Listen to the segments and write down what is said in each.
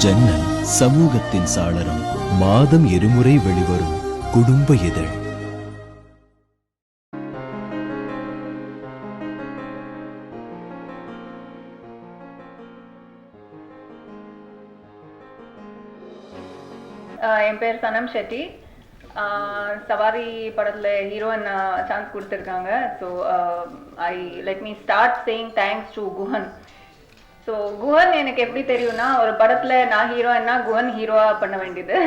ஜன்னல் சமூகத்தின் சாளரம். மாதம் இருமுறை வெளிவரும் குடும்ப இதழ். என் பேர் சனம் ஷெட்டி. சவாரி படத்தில் ஹீரோயின் சான்ஸ் கொடுத்துருக்காங்க. So let me start saying thanks to Guhan. So Guhan எனக்கு எப்படி தெரியும்னா, ஒரு படத்தில் நான் ஹீரோயின்னா குஹன் ஹீரோவாக பண்ண வேண்டியது.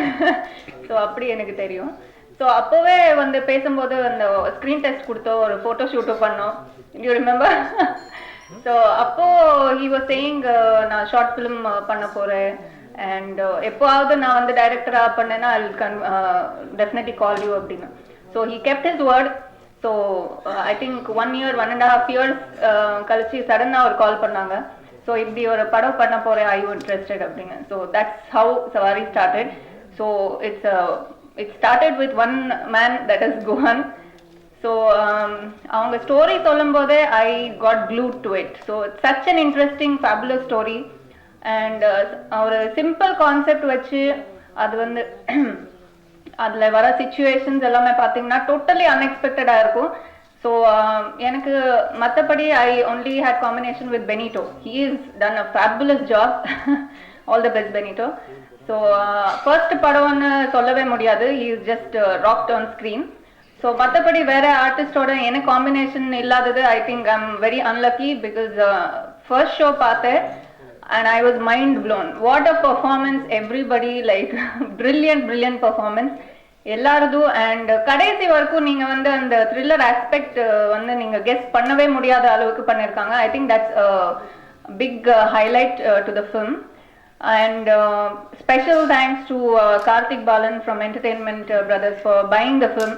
ஸோ அப்படி எனக்கு தெரியும். ஸோ அப்போவே வந்து பேசும்போது அந்த ஸ்க்ரீன் டெஸ்ட் கொடுத்தோம், ஒரு ஃபோட்டோ ஷூட்டும் பண்ணோம். You remember? ஸோ அப்போது ஹி வாஸ் சேயிங் நான் ஷார்ட் ஃபிலிம் பண்ண போகிறேன், அண்ட் எப்போவாவது நான் வந்து டைரக்டராக பண்ணேன்னா ஐ டெஃபினெட்லி கால் யூ அப்படின்னு. So he kept his word. So I think 1 year 1.5 years கழிச்சு சடனாக ஒரு கால் பண்ணாங்க. ஸோ இப்படி ஒரு படம் பண்ண போகிறேன், ஐ யூ இன்ட்ரெஸ்டட் அப்படின்னு. ஸோ தட்ஸ் ஹவு சவாரி started. So it started with one man, that is Guhan. So அவங்க ஸ்டோரி சொல்லும் போதே I got glute to it. So it's such an interesting fabulous story. And ஒரு சிம்பிள் கான்செப்ட் வச்சு அது வந்து அதில் வர சிச்சுவேஷன்ஸ் எல்லாமே பார்த்தீங்கன்னா டோட்டலி அன்எக்ஸ்பெக்டடாக இருக்கும். ஸோ எனக்கு மற்றபடி I only had combination with Benito. He is done a fabulous job. All the best Benito. So first படம்னு சொல்லவே முடியாது, he is just rocked on screen. So மற்றபடி வேறு ஆர்டிஸ்டோட எனக்கு காம்பினேஷன் இல்லாதது I think I am very unlucky, because first show பார்த்தேன் and I was mind blown. What a performance, everybody, like brilliant performance எல்லாரது. அண்ட் கடைசி வரைக்கும் நீங்க வந்து அந்த த்ரில்லர் ஆஸ்பெக்ட் வந்து நீங்க கெஸ் பண்ணவே முடியாத அளவுக்கு பண்ணிருக்காங்க. I think that's big highlight to the film. And special thanks to Karthik Balan from Entertainment Brothers for buying the film,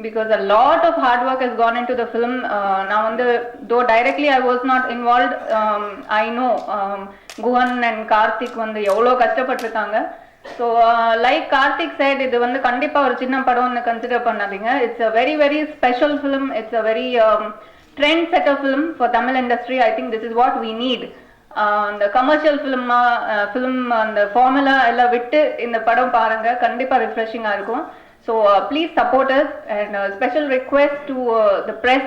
because a lot of hard work has gone into the film. Now though directly I was not involved, I know Guhan and Karthik வந்து எவ்வளோ கஷ்டப்பட்டிருக்காங்க. So like Karthik said, இது வந்து கண்டிப்பாக ஒரு சின்ன படம்னு consider பண்ணாதீங்க. It's a very very special film. It's a very trendsetter film for Tamil industry. I think this is what we need. அந்த கமர்ஷியல் ஃபிலிம் அந்த ஃபார்முலா எல்லாம் விட்டு இந்த படம் பாருங்க, கண்டிப்பாக ரிஃப்ரெஷிங்காக இருக்கும். So please support us, and special request to the press,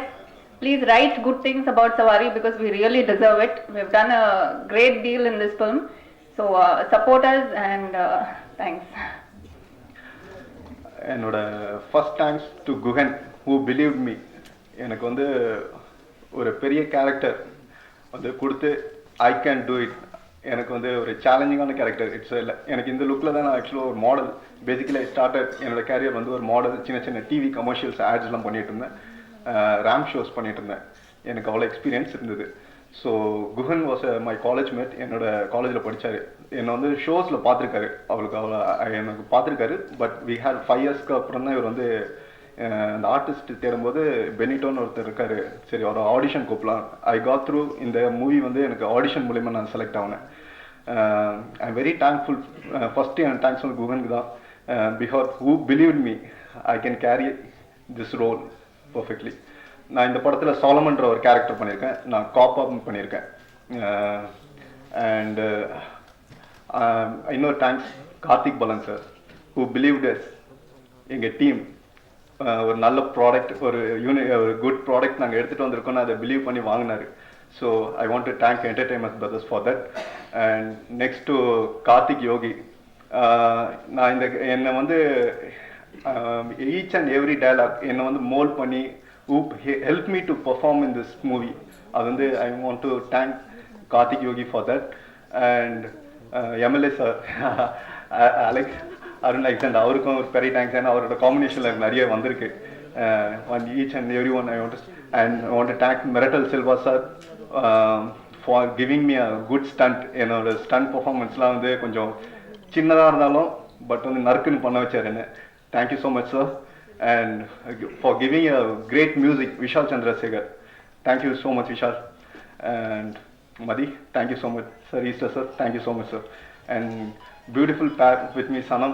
please write good things about Savari, because we really deserve it. We've done a great deal in this film. So support us, and thanks. என்னோட first thanks to Guhan, who believed me. எனக்கு வந்து ஒரு பெரிய character வந்து கொடுத்து I can do it. எனக்கு வந்து ஒரு சேலஞ்சிங்கான கேரக்டர். இட்ஸ் இல்லை, எனக்கு இந்த லுக்கில் தான் நான் ஆக்சுவலாக ஒரு மாடல் பேசிக்கலி ஐ ஸ்டார்டட் என்னோட கேரியர் வந்து ஒரு மாடல். சின்ன டிவி கமர்ஷியல்ஸ் ஆட்ஸ்லாம் பண்ணிகிட்டு இருந்தேன், ரேம் ஷோஸ் பண்ணிகிட்டு இருந்தேன். எனக்கு அவ்வளோ எக்ஸ்பீரியன்ஸ் இருந்தது. So Guhan was my college mate. என்னோட காலேஜில் படித்தார். என்னை வந்து ஷோஸில் பார்த்துருக்காரு. அவளுக்கு அவ்வளோ எனக்கு பார்த்துருக்காரு. பட் வி ஹேட் 5 yearsக்கு அப்புறம் தான் இவர் வந்து அந்த ஆர்டிஸ்ட் தேடும்போது பெனிட்டோன்னு ஒருத்தர் இருக்காரு, சரி ஒரு ஆடிஷன் கூப்பிடலாம். I got through. இந்த மூவி வந்து எனக்கு ஆடிஷன் மூலிமா நான் செலக்ட் ஆனேன். I am very thankful. First என் தேங்க்ஸ் வந்து குஹனுக்கு தான். Because who believed me I can carry this role perfectly. நான் இந்த படத்தில் சாலமன்ற ஒரு கேரக்டர் பண்ணியிருக்கேன், நான் காப்பாக பண்ணியிருக்கேன். அண்டு இன்னொரு thanks Karthik Balan sir, who believed us. எங்கள் டீம் ஒரு நல்ல ப்ராடக்ட், ஒரு குட் ப்ராடக்ட் நாங்கள் எடுத்துகிட்டு வந்திருக்கோன்னு அதை பிலீவ் பண்ணி வாங்கினார். So I want to thank Entertainment Brothers for that. And next to Karthik Yogi. நான் என்னை வந்து ஈச் அண்ட் எவ்ரி டயலாக் என்னை வந்து மோல்ட் பண்ணி help me to perform in this movie. அது வந்து ஐ want to thank Karthik Yogi for that. And MLA sir Alex Arun Alexander, அவருக்கும் ஒரு பெரிய தேங்க்ஸ். ஏன்னா அவரோட காம்பினேஷனில் எனக்கு நிறைய வந்திருக்கு. Each and every one I want to thank Miratal Silva sir for giving me a good stunt. என்னோட ஸ்டண்ட் பர்ஃபார்மன்ஸ்லாம் வந்து கொஞ்சம் சின்னதாக இருந்தாலும் பட் வந்து நறுக்குன்னு பண்ண வச்சார் என்ன. Thank you so much sir. And for giving a great music Vishal Chandrasekhar. Thank you so much Vishal. And Mathi, thank you so much sir. Easter sir, thank you so much sir. And beautiful pair with me Sanam,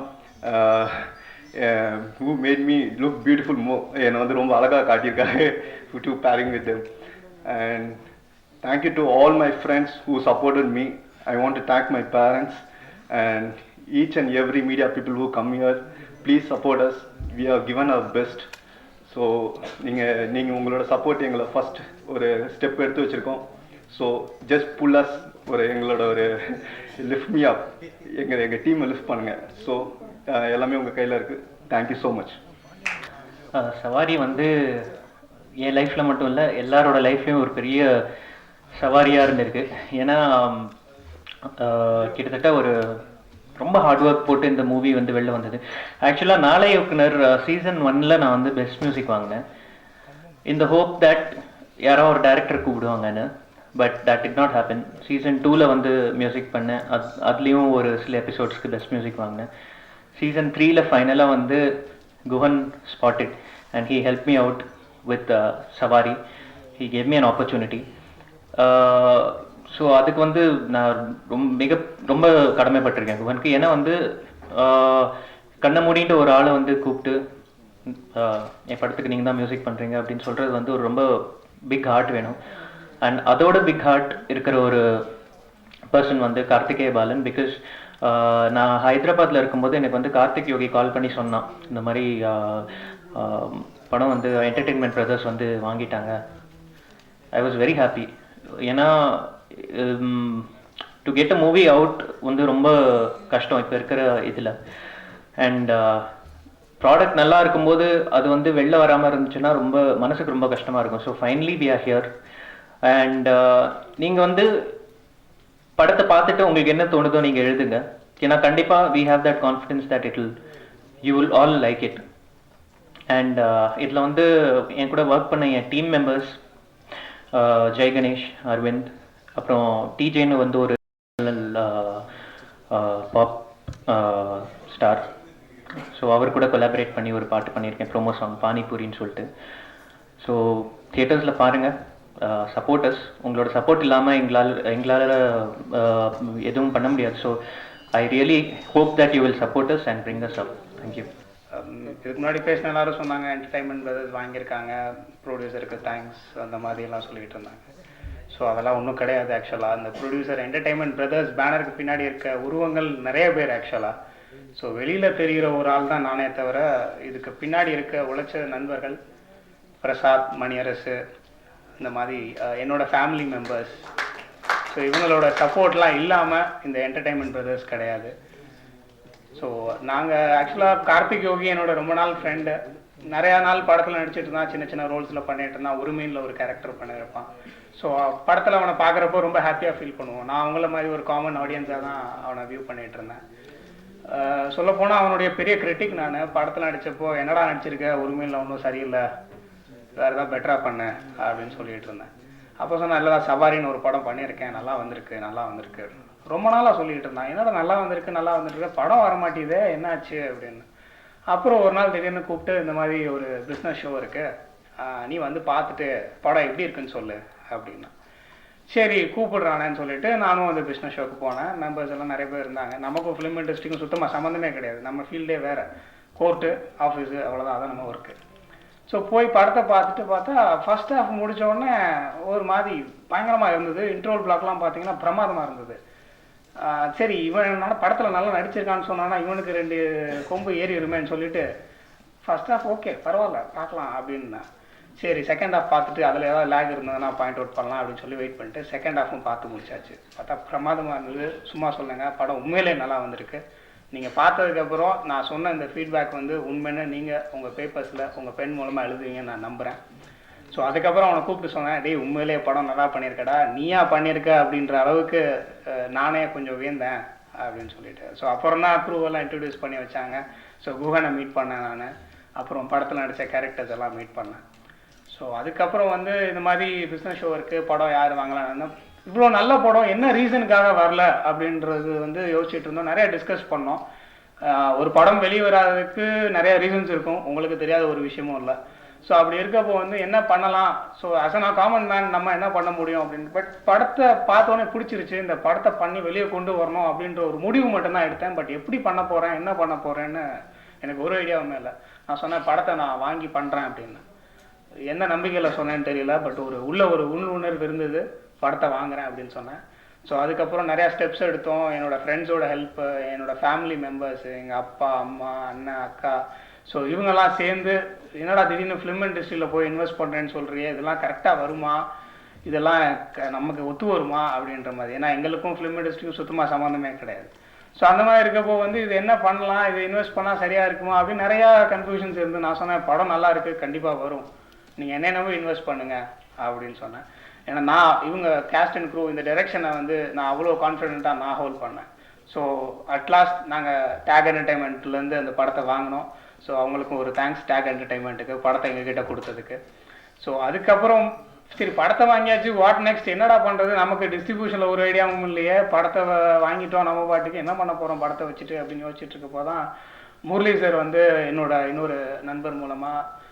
who made me look beautiful more. என்னை வந்து ரொம்ப அழகாக காட்டியிருக்காரு to pairing with them. And thank you to all my friends who supported me. I want to thank my parents and each and every media people who come here, please support us. We have given our best. So நீங்கள் உங்களோட support எங்களை first ஒரு step எடுத்து வச்சுருக்கோம். So just புல்லஸ் எங்களோட ஒரு lift me அப், எங்கள் டீமை லிஃப்ட் பண்ணுங்கள். ஸோ எல்லாமே உங்கள் கையில் இருக்குது. Thank you so much. சவாரி வந்து என் லைஃப்பில் மட்டும் இல்லை, எல்லாரோட லைஃப்லேயும் ஒரு பெரிய சவாரியாக இருந்திருக்கு. ஏன்னா கிட்டத்தட்ட ஒரு ரொம்ப ஹார்ட் ஒர்க் போட்டு இந்த மூவி வந்து வெளில வந்தது. ஆக்சுவலாக நாளை இயக்குனர் சீசன் 1 நான் வந்து பெஸ்ட் மியூசிக் வாங்கினேன், இந்த ஹோப் தட் யாரோ ஒரு டைரக்டர் கூப்பிடுவாங்கன்னு. But that did not happen. Season 2 வந்து மியூசிக் பண்ணேன், அதுலேயும் ஒரு சில எபிசோட்ஸ்க்கு பெஸ்ட் மியூசிக் வாங்கினேன். சீசன் 3 ஃபைனலாக வந்து Guhan spotted and he help me out with Savari. He gave me an opportunity. So அதுக்கு வந்து நான் ரொம்ப கடமைப்பட்டிருக்கேன் குஹனுக்கு. ஏன்னா வந்து கண்ணை மூடிட்டு ஒரு ஆளை வந்து கூப்பிட்டு என் படத்துக்கு நீங்கள் தான் மியூசிக் பண்ணுறீங்க அப்படின்னு சொல்கிறது வந்து ஒரு ரொம்ப பிக் ஹார்ட் வேணும். அண்ட் அதோட பிக் ஹார்ட் இருக்கிற ஒரு பர்சன் வந்து கார்த்திகேய பாலன். பிகாஸ் நான் ஹைதராபாத்தில் இருக்கும்போது எனக்கு வந்து கார்த்திக் யோகி கால் பண்ணி சொன்னான், இந்த மாதிரி படம் வந்து என்டர்டெயின்மெண்ட் பிரதர்ஸ் வந்து வாங்கிட்டாங்க. I was very happy. ஏன்னா to get a movie out வந்து ரொம்ப கஷ்டம் இப்போ இருக்கிற இதில். அண்ட் ப்ராடக்ட் நல்லா இருக்கும்போது அது வந்து வெளில வராமல் இருந்துச்சுன்னா ரொம்ப மனசுக்கு ரொம்ப கஷ்டமாக இருக்கும். So finally we are here. And நீங்கள் வந்து படத்தை பார்த்துட்டு உங்களுக்கு என்ன தோணுதோ நீங்கள் எழுதுங்க. ஏன்னா கண்டிப்பாக we have that confidence that you will all like it. And இதில் வந்து என் கூட ஒர்க் பண்ண என் டீம் மெம்பர்ஸ் ஜெய் கணேஷ், அரவிந்த், அப்புறம் டிஜேன்னு வந்து ஒரு பாப் ஸ்டார். ஸோ அவர் கூட கொலாபரேட் பண்ணி ஒரு பாட்டு பண்ணியிருக்கேன், ப்ரோமோ சாங் பானிபூரின்னு சொல்லிட்டு. ஸோ தியேட்டர்ஸில் பாருங்கள், சப்போர்ட்டர்ஸ். உங்களோட சப்போர்ட் இல்லாமல் எங்களால் எதுவும் பண்ண முடியாது. So I really hope that you will support us and bring us up. Thank you. இதுக்கு முன்னாடி பேசின எல்லாரும் சொன்னாங்க என்டர்டைன்மெண்ட் பிரதர்ஸ் வாங்கியிருக்காங்க, ப்ரொடியூசருக்கு தேங்க்ஸ் அந்த மாதிரிலாம் சொல்லிகிட்டு இருந்தாங்க. ஸோ அதெல்லாம் ஒன்றும் கிடையாது. ஆக்சுவலாக அந்த ப்ரொடியூசர் என்டர்டைன்மெண்ட் பிரதர்ஸ் பேனருக்கு பின்னாடி இருக்க உருவங்கள் நிறைய பேர் ஆக்சுவலாக. ஸோ வெளியில் தெரிகிற ஒரு ஆள் தான் நானே தவிர, இதுக்கு பின்னாடி இருக்க உழைச்ச நண்பர்கள் பிரசாத், மணியரசு, இந்த மாதிரி என்னோட ஃபேமிலி மெம்பர்ஸ். ஸோ இவங்களோட சப்போர்ட்லாம் இல்லாமல் இந்த என்டர்டைன்மெண்ட் பிரதர்ஸ் கிடையாது. ஸோ நாங்கள் ஆக்சுவலாக கார்த்திக் யோகி என்னோட ரொம்ப நாள் ஃப்ரெண்டு. நிறையா நாள் படத்தில் நடிச்சிட்டு இருந்தான், சின்ன சின்ன ரோல்ஸில் பண்ணிட்டு இருந்தான். உரிமையில் ஒரு கேரக்டர் பண்ணியிருப்பான். ஸோ படத்தில் அவனை பார்க்குறப்போ ரொம்ப ஹாப்பியாக ஃபீல் பண்ணுவோம். நான் அவங்கள மாதிரி ஒரு காமன் ஆடியன்ஸாக தான் அவனை வியூ பண்ணிகிட்டு இருந்தேன். சொல்லப்போனால் அவனுடைய பெரிய கிரிட்டிக் நான். படத்தில் நடித்தப்போ என்னடா நடிச்சிருக்க, உரிமையில் ஒன்றும் சரியில்லை, வேறு ஏதாவது பெட்டராக பண்ணேன் அப்படின்னு சொல்லிட்டு இருந்தேன். அப்போ சொன்னால் இல்லைடா, சவாரின்னு ஒரு படம் பண்ணியிருக்கேன், நல்லா வந்திருக்கு. ரொம்ப நாளாக சொல்லிகிட்டு இருந்தான், என்னடா நல்லா வந்திருக்கு, படம் வர மாட்டேதே, என்னாச்சு அப்படின்னு. அப்புறம் ஒரு நாள் திடீர்னு கூப்பிட்டு, இந்த மாதிரி ஒரு பிஸ்னஸ் ஷோ இருக்குது, நீ வந்து பார்த்துட்டு படம் எப்படி இருக்குன்னு சொல்லு அப்படின்னா. சரி கூப்பிடுறானேன்னு சொல்லிட்டு நானும் அந்த பிஸ்னஸ் ஷோக்கு போனேன். மெம்பர்ஸ் எல்லாம் நிறைய பேர் இருந்தாங்க. நமக்கும் ஃபிலிம் இண்டஸ்ட்ரிக்கும் சுத்தமாக சம்மந்தமே கிடையாது, நம்ம ஃபீல்டே வேறு, கோர்ட்டு ஆஃபீஸு, அவ்வளோதான், அதான் நம்ம ஒர்க்கு. ஸோ போய் படத்தை பார்த்தா ஃபர்ஸ்ட் ஹாஃப் முடித்தோடனே ஒரு மாதிரி பயங்கரமாக இருந்தது. இன்ட்ரோல் பிளாக்லாம் பார்த்தீங்கன்னா பிரமாதமாக இருந்தது. சரி இவன் படத்தில் நல்லா நடிச்சிருக்கான்னு சொன்னான்னா இவனுக்கு 2 கொம்பு ஏறி வருமேன்னு சொல்லிட்டு ஃபர்ஸ்ட் ஹாஃப் ஓகே பரவாயில்ல பார்க்கலாம் அப்படின்னா. சரி செகண்ட் ஹாஃப் பார்த்துட்டு அதில் ஏதாவது லேக் இருந்ததுன்னா பாயிண்ட் அவுட் பண்ணலாம் அப்படின்னு சொல்லி வெயிட் பண்ணிட்டு செகண்ட் ஹாஃபும் பார்த்து முடிச்சாச்சு. பார்த்தா பிரமாதமாக இருந்தது. சும்மா சொல்லுங்க, படம் உண்மையிலே நல்லா வந்திருக்கு. நீங்கள் பார்த்ததுக்கப்புறம் நான் சொன்ன இந்த ஃபீட்பேக் வந்து உண்மைன்னு நீங்கள் உங்கள் பேப்பர்ஸில் உங்கள் பென் மூலமாக எழுதுவீங்கன்னு நான் நம்புகிறேன். ஸோ அதுக்கப்புறம் அவனை கூப்பிட்டு சொன்னேன், டேய் உண்மையிலே படம் நல்லா பண்ணியிருக்கடா, நீயா பண்ணியிருக்க அப்படின்ற அளவுக்கு நானே கொஞ்சம் வியந்தேன் அப்படின்னு சொல்லிட்டு. ஸோ அப்புறம் தான் அப்ரூவெல்லாம் இன்ட்ரடியூஸ் பண்ணி வச்சாங்க. ஸோ குஹனை மீட் பண்ணேன் நான். அப்புறம் படத்தில் நடித்த கேரக்டர்ஸ் எல்லாம் மீட் பண்ணேன். ஸோ அதுக்கப்புறம் வந்து இந்த மாதிரி பிஸ்னஸ் ஷோ இருக்குது, படம் யார் வாங்கலாம்னா இவ்வளோ நல்ல படம் என்ன ரீசனுக்காக வரல அப்படின்றது வந்து யோசிச்சுட்டு இருந்தோம். நிறைய டிஸ்கஸ் பண்ணோம். ஒரு படம் வெளியே வராததுக்கு நிறைய ரீசன்ஸ் இருக்கும், உங்களுக்கு தெரியாத ஒரு விஷயமும் இல்லை. ஸோ அப்படி இருக்கப்போ வந்து என்ன பண்ணலாம், so as a common man நம்ம என்ன பண்ண முடியும் அப்படின்னு. பட் படத்தை பார்த்தோன்னே பிடிச்சிருச்சு, இந்த படத்தை பண்ணி வெளியே கொண்டு வரணும் அப்படின்ற ஒரு முடிவு மட்டும்தான் எடுத்தேன். பட் எப்படி பண்ண போகிறேன், என்ன பண்ண போகிறேன்னு எனக்கு ஒரு ஐடியாவுமே இல்லை. நான் சொன்னேன் படத்தை நான் வாங்கி பண்ணுறேன் அப்படின்னு. என்ன நம்பிக்கையில் சொன்னேன்னு தெரியல, பட் ஒரு உள்ளுணர்வு இருந்தது, படத்தை வாங்குறேன் அப்படின்னு சொன்னேன். ஸோ அதுக்கப்புறம் நிறையா ஸ்டெப்ஸ் எடுத்தோம். என்னோடய ஃப்ரெண்ட்ஸோட ஹெல்ப்பு, என்னோடய ஃபேமிலி மெம்பர்ஸு, எங்கள் அப்பா அம்மா அண்ணன் அக்கா, ஸோ இவங்கெல்லாம் சேர்ந்து என்னடா திடீர்னு ஃபிலிம் இண்டஸ்ட்ரியில் போய் இன்வெஸ்ட் பண்ணுறேன்னு சொல்கிறியே, இதெல்லாம் கரெக்டாக வருமா, இதெல்லாம் நமக்கு ஒத்து வருமா அப்படின்ற மாதிரி. ஏன்னா எங்களுக்கும் ஃபிலிம் இண்டஸ்ட்ரிக்கும் சுத்தமாக சம்மந்தமே கிடையாது. ஸோ அந்த மாதிரி இருக்கப்போ வந்து இது என்ன பண்ணலாம், இது இன்வெஸ்ட் பண்ணால் சரியாக இருக்குமா அப்படின்னு நிறையா கன்ஃபியூஷன்ஸ் இருந்து நான் சொன்னேன், படம் நல்லா இருக்குது, கண்டிப்பாக வரும், நீங்கள் என்ன நம்பி இன்வெஸ்ட் பண்ணுங்கள் அப்படின்னு சொன்னேன். ஏன்னா நான் இவங்க கேஸ்ட் அண்ட் க்ரூ இந்த டைரெக்ஷனை வந்து நான் அவ்வளோ கான்ஃபிடென்ட்டாக நான் ஹோல்ட் பண்ணேன். ஸோ அட்லாஸ்ட் நாங்கள் டேக் என்டர்டைன்மெண்ட்லேருந்து அந்த படத்தை வாங்கினோம். ஸோ அவங்களுக்கும் ஒரு தேங்க்ஸ் டேக் என்டர்டைன்மெண்ட்டுக்கு படத்தை எங்ககிட்ட கொடுத்ததுக்கு. ஸோ அதுக்கப்புறம் சரி படத்தை வாங்கியாச்சு, வாட் நெக்ஸ்ட், என்னடா பண்ணுறது, நமக்கு டிஸ்ட்ரிபியூஷனில் ஒரு ஐடியாவும் இல்லையே, படத்தை வாங்கிட்டோம் நம்ம பாட்டுக்கு என்ன பண்ண போகிறோம் படத்தை வச்சுட்டு அப்படின்னு யோசிச்சுட்டு இருக்கப்போ தான் முரளி சார் வந்து என்னோட இன்னொரு நண்பர் மூலமாக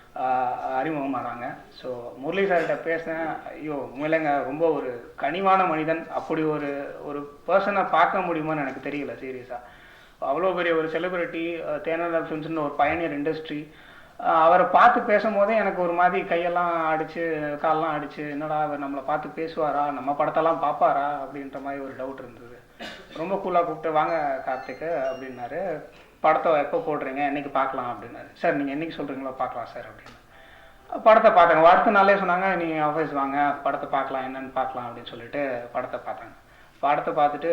அறிமுகமானாங்க. ஸோ முரளி சார்கிட்ட பேசினேன். ஐயோ உண்மையிலேங்க ரொம்ப ஒரு கனிவான மனிதன், அப்படி ஒரு ஒரு பர்சனை பார்க்க முடியுமான்னு எனக்கு தெரியல சீரியஸாக. அவ்வளோ பெரிய ஒரு செலிபிரிட்டி, தேனாண்டால் ஃபிலிம்ஸ்னு ஒரு பயனியர் இண்டஸ்ட்ரி, அவரை பார்த்து பேசும்போதே எனக்கு ஒரு மாதிரி கையெல்லாம் அடிச்சு காலெல்லாம் அடிச்சு, என்னடா அவர் நம்மளை பார்த்து பேசுவாரா, நம்ம படத்தெல்லாம் பார்ப்பாரா அப்படின்ற மாதிரி ஒரு டவுட் இருந்தது. ரொம்ப கூலாக கூப்பிட்டு வாங்க கார்த்திக் அப்படின்னாரு. படத்தை எப்போ போடுறீங்க, என்னைக்கு பார்க்கலாம் அப்படின்னாரு. சார் நீங்கள் என்னைக்கு சொல்கிறீங்களோ பார்க்கலாம் சார் அப்படின்னு. படத்தை பார்த்தாங்க. அடுத்த நாளே சொன்னாங்க நீங்கள் ஆஃபீஸ் வாங்க படத்தை பார்க்கலாம் என்னன்னு பார்க்கலாம் அப்படின்னு சொல்லிட்டு படத்தை பார்த்தாங்க. படத்தை பார்த்துட்டு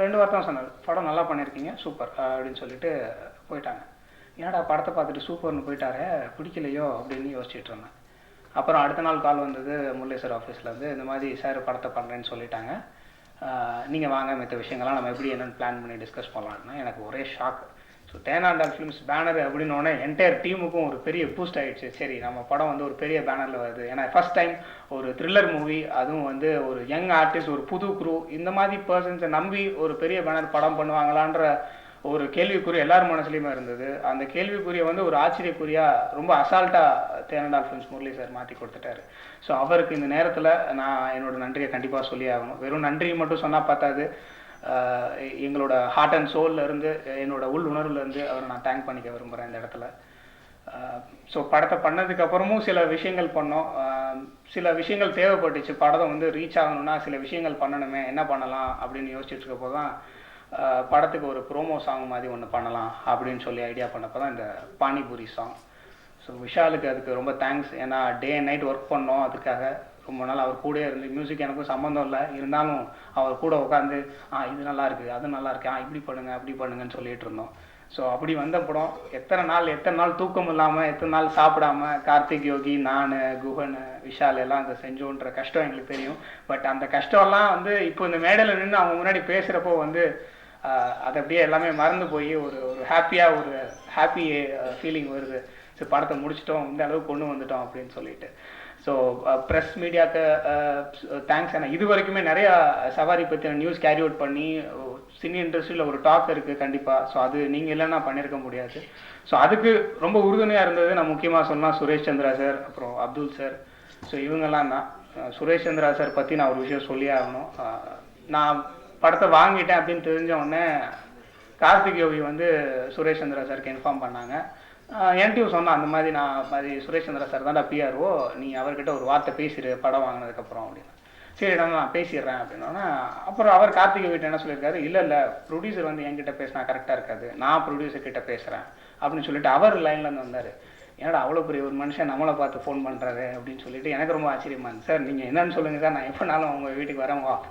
2 வார்த்தை சொன்னார், படம் நல்லா பண்ணியிருக்கீங்க சூப்பர் அப்படின்னு சொல்லிட்டு போயிட்டாங்க. ஏன்டா படத்தை பார்த்துட்டு சூப்பர்னு போயிட்டாரே, பிடிக்கலையோ அப்படின்னு யோசிச்சுட்டு இருந்தேன். அப்புறம் அடுத்த நாள் கால் வந்தது முரளி சார் ஆஃபீஸ்லேருந்து, இந்த மாதிரி சார் படத்தை பண்ணுறேன்னு சொல்லிட்டாங்க, நீங்கள் வாங்க மற்ற விஷயங்கள்லாம் நம்ம எப்படி என்னென்னு பிளான் பண்ணி டிஸ்கஸ் பண்ணலான்னா. எனக்கு ஒரே ஷாக். ஸோ தேனாண்டால் ஃபிலிம்ஸ் பேனர் அப்படின்னோடனே என்டையர் டீமுக்கும் ஒரு பெரிய பூஸ்ட் ஆகிடுச்சு. சரி நம்ம படம் வந்து ஒரு பெரிய பேனரில் வருது. ஏன்னா ஃபஸ்ட் டைம் ஒரு த்ரில்லர் மூவி, அதுவும் வந்து ஒரு யங் ஆர்டிஸ்ட், ஒரு புது குரூ, இந்த மாதிரி பர்சன்ஸை நம்பி ஒரு பெரிய பேனர் படம் பண்ணுவாங்களான்ற ஒரு கேள்விக்குறி எல்லாரும் மனசுலையுமே இருந்தது. அந்த கேள்விக்குறியை வந்து ஒரு ஆச்சரியக்குறியாக ரொம்ப அசால்ட்டாக தேனாண்டால் ஃபிலிம்ஸ் முரளி சார் மாற்றி கொடுத்துட்டாரு. ஸோ அவருக்கு இந்த நேரத்தில் நான் என்னோட நன்றியை கண்டிப்பாக சொல்லி ஆகணும். வெறும் நன்றி மட்டும் சொன்னால் பார்த்தாது, எங்களோட ஹார்ட் அண்ட் சோலில் இருந்து, என்னோட உள் உணர்வுலேருந்து அவரை நான் தேங்க் பண்ணிக்க விரும்புகிறேன் இந்த இடத்துல. ஸோ படத்தை பண்ணதுக்கப்புறமும் சில விஷயங்கள் பண்ணோம், சில விஷயங்கள் தேவைப்பட்டுச்சு. படத்தை வந்து ரீச் ஆகணும்னா சில விஷயங்கள் பண்ணணுமே, என்ன பண்ணலாம் அப்படின்னு யோசிச்சுட்டு இருக்கப்போ தான் படத்துக்கு ஒரு ப்ரோமோ சாங் மாதிரி ஒன்று பண்ணலாம் அப்படின்னு சொல்லி ஐடியா பண்ணப்போ தான் இந்த பானிபூரி சாங். ஸோ விஷாலுக்கு அதுக்கு ரொம்ப தேங்க்ஸ். ஏன்னா டே அண்ட் நைட் ஒர்க் பண்ணோம் அதுக்காக. ரொம்ப நாள் அவர் கூட இருந்து, மியூசிக் எனக்கும் சம்மந்தம் இல்லை, இருந்தாலும் அவர் கூட உட்காந்து இது நல்லா இருக்குது, அது நல்லா இருக்கு, இப்படி பண்ணுங்க அப்படி பண்ணுங்கன்னு சொல்லிட்டு இருந்தோம். ஸோ அப்படி வந்த படம் எத்தனை நாள் தூக்கம் இல்லாமல், எத்தனை நாள் சாப்பிடாம, கார்த்திக் யோகி, நான், குஹன், விஷால் எல்லாம் அதை செஞ்சோன்ற கஷ்டம் எங்களுக்கு தெரியும். பட் அந்த கஷ்டம்லாம் வந்து இப்போ இந்த மேடையில் நின்று அவங்க முன்னாடி பேசுகிறப்போ வந்து அது அப்படியே எல்லாமே மறந்து போய் ஒரு ஹாப்பியாக ஒரு ஹாப்பி ஃபீலிங் வருது. ஸோ படத்தை முடிச்சிட்டோம், இந்த அளவுக்கு கொண்டு வந்துட்டோம் அப்படின்னு சொல்லிட்டு. ஸோ ப்ரெஸ் மீடியாவுக்கு தேங்க்ஸ். ஏன்னா இது வரைக்குமே நிறையா சவாரி பற்றின நியூஸ் கேரி அவுட் பண்ணி சினி இண்டஸ்ட்ரியில் ஒரு டாக் இருக்குது கண்டிப்பாக. ஸோ அது நீங்கள் இல்லைன்னா பண்ணியிருக்க முடியாது. ஸோ அதுக்கு ரொம்ப உறுதுணையாக இருந்தது நான் முக்கியமாக சொன்னால் சுரேஷ் சந்திரா சார், அப்புறம் அப்துல் சார். ஸோ இவங்கெல்லாம் தான். சுரேஷ் சந்திரா சார் பற்றி நான் ஒரு விஷயம் சொல்லி ஆகணும். நான் படத்தை வாங்கிட்டேன் அப்படின்னு தெரிஞ்ச உடனே கார்த்திக் யோகி வந்து சுரேஷ் சந்திரா சாருக்கு இன்ஃபார்ம் பண்ணாங்க. என்கிட்டையும் சொன்னான், அந்த மாதிரி சுரேஷ் சந்திரா சார் தான்டா பிஆர்ஓ, நீ அவர்கிட்ட ஒரு வார்த்தை பேசிடு படம் வாங்கினதுக்கப்புறம் அப்படின்னு. சரி நான் பேசிடுறேன் அப்படின்னா, அப்புறம் அவர் கார்த்திகை வீட்டு என்ன சொல்லியிருக்காரு, இல்லை ப்ரொடியூசர் வந்து என்கிட்ட பேசினா கரெக்டாக இருக்காது, நான் ப்ரொடியூசர் கிட்ட பேசுகிறேன் அப்படின்னு சொல்லிட்டு அவர் லைன்லேருந்து வந்தார். ஏன்னா அவ்வளோ பெரிய ஒரு மனுஷன் நம்மளை பார்த்து ஃபோன் பண்ணுறாரு அப்படின்னு சொல்லிட்டு எனக்கு ரொம்ப ஆச்சரியமா இருந்துச்சு. சார் நீங்கள் என்னன்னு சொல்லுங்கள் சார், நான் எப்போனாலும் உங்கள் வீட்டுக்கு வரேன், உங்கள்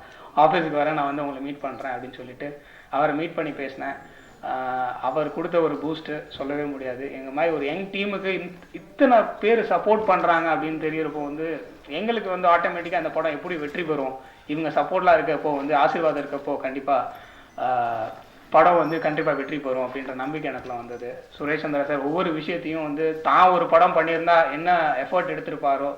ஆஃபீஸுக்கு வரேன், நான் வந்து உங்களை மீட் பண்ணுறேன் அப்படின்னு சொல்லிட்டு அவரை மீட் பண்ணி பேசினேன். அவர் கொடுத்த ஒரு பூஸ்ட்டு சொல்லவே முடியாது. எங்கள் மாதிரி ஒரு யங் டீமுக்கு இத்தனை பேர் சப்போர்ட் பண்ணுறாங்க அப்படின்னு தெரியறப்போ வந்து எங்களுக்கு வந்து ஆட்டோமேட்டிக்காக அந்த படம் எப்படி வெற்றி பெறும், இவங்க சப்போர்ட்லாம் இருக்கப்போ வந்து ஆசீர்வாதம் இருக்கப்போ கண்டிப்பாக படம் வந்து கண்டிப்பாக வெற்றி பெறும் அப்படின்ற நம்பிக்கை எனக்குலாம் வந்தது. சுரேஷ் சந்திரா சார் ஒவ்வொரு விஷயத்தையும் வந்து தான் ஒரு படம் பண்ணியிருந்தா என்ன எஃபர்ட் எடுத்திருப்பாரோ,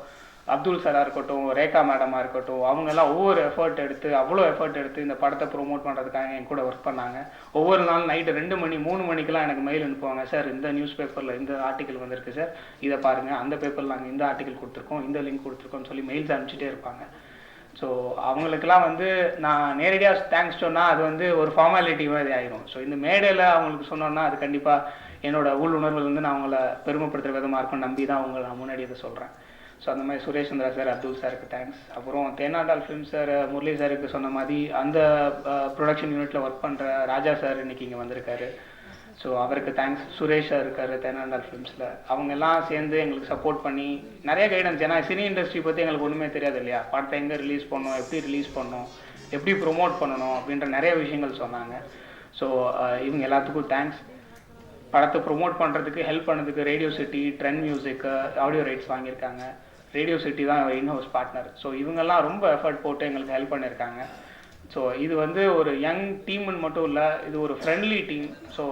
அப்துல் சாராக இருக்கட்டும், ரேகா மேடமாக இருக்கட்டும், அவங்கெல்லாம் ஒவ்வொரு எஃபர்ட் எடுத்து அவ்வளோ எஃபர்ட் எடுத்து இந்த படத்தை ப்ரொமோட் பண்ணுறதுக்காக என் கூட ஒர்க் பண்ணாங்க. ஒவ்வொரு நாள் நைட்டு 2 மணி 3 மணிக்கெலாம் எனக்கு மெயில் அனுப்புவாங்க. சார் இந்த நியூஸ் பேப்பரில் இந்த ஆர்டிக்கல் வந்திருக்கு சார், இதை பாருங்கள், அந்த பேப்பரில் நாங்கள் இந்த ஆர்டிக்கல் கொடுத்துருக்கோம், இந்த லிங்க் கொடுத்துருக்கோம்னு சொல்லி மெயில்ஸ் அனுப்பிச்சிட்டே இருப்பாங்க. ஸோ அவங்களுக்கெல்லாம் வந்து நான் நேரடியாக தேங்க்ஸ் சொன்னால் அது வந்து ஒரு ஃபார்மாலிட்டி மாதிரி ஆயிரும். ஸோ இந்த மேடையில் அவங்களுக்கு சொன்னோன்னா அது கண்டிப்பாக என்னோட உள் உணர்வுலேருந்து நான் அவங்கள பெருமைப்படுத்துகிற விதமாக இருக்கும்னு நம்பி தான் அவங்களை நான் முன்னாடி இதை சொல்கிறேன். ஸோ அந்த மாதிரி சுரேஷ் சந்திரா சார், அப்துல் சாருக்கு தேங்க்ஸ். அப்புறம் தேனாண்டால் ஃபிலிம் சார், முரளி சாருக்கு சொன்ன மாதிரி அந்த ப்ரொடக்ஷன் யூனிட்டில் ஒர்க் பண்ணுற ராஜா சார் இன்றைக்கி இங்கே வந்திருக்காரு. ஸோ அவருக்கு தேங்க்ஸ். சுரேஷ் சார் இருக்கார் தேனாண்டால் ஃபிலிம்ஸில். அவங்க எல்லாம் சேர்ந்து எங்களுக்கு சப்போர்ட் பண்ணி நிறைய கைடன்ஸ். ஏன்னா சினி இண்டஸ்ட்ரி பற்றி எங்களுக்கு ஒன்றுமே தெரியாது இல்லையா. படத்தை எங்கே ரிலீஸ் பண்ணணும், எப்படி ரிலீஸ் பண்ணணும், எப்படி ப்ரொமோட் பண்ணணும் அப்படின்ற நிறைய விஷயங்கள் சொன்னாங்க. ஸோ இவங்க எல்லாத்துக்கும் தேங்க்ஸ். படத்தை ப்ரொமோட் பண்ணுறதுக்கு ஹெல்ப் பண்ணதுக்கு ரேடியோ சிட்டி, ட்ரெண்ட் மியூசிக்கு ஆடியோ ரைட்ஸ் வாங்கியிருக்காங்க. ரேடியோ சிட்டி தான் இன்ஹவுஸ் பார்ட்னர். ஸோ இவங்கெல்லாம் ரொம்ப எஃபர்ட் போட்டு எங்களுக்கு ஹெல்ப் பண்ணியிருக்காங்க. ஸோ இது வந்து ஒரு யங் டீம்னு மட்டும் இல்லை, இது ஒரு ஃப்ரெண்ட்லி டீம். ஸோ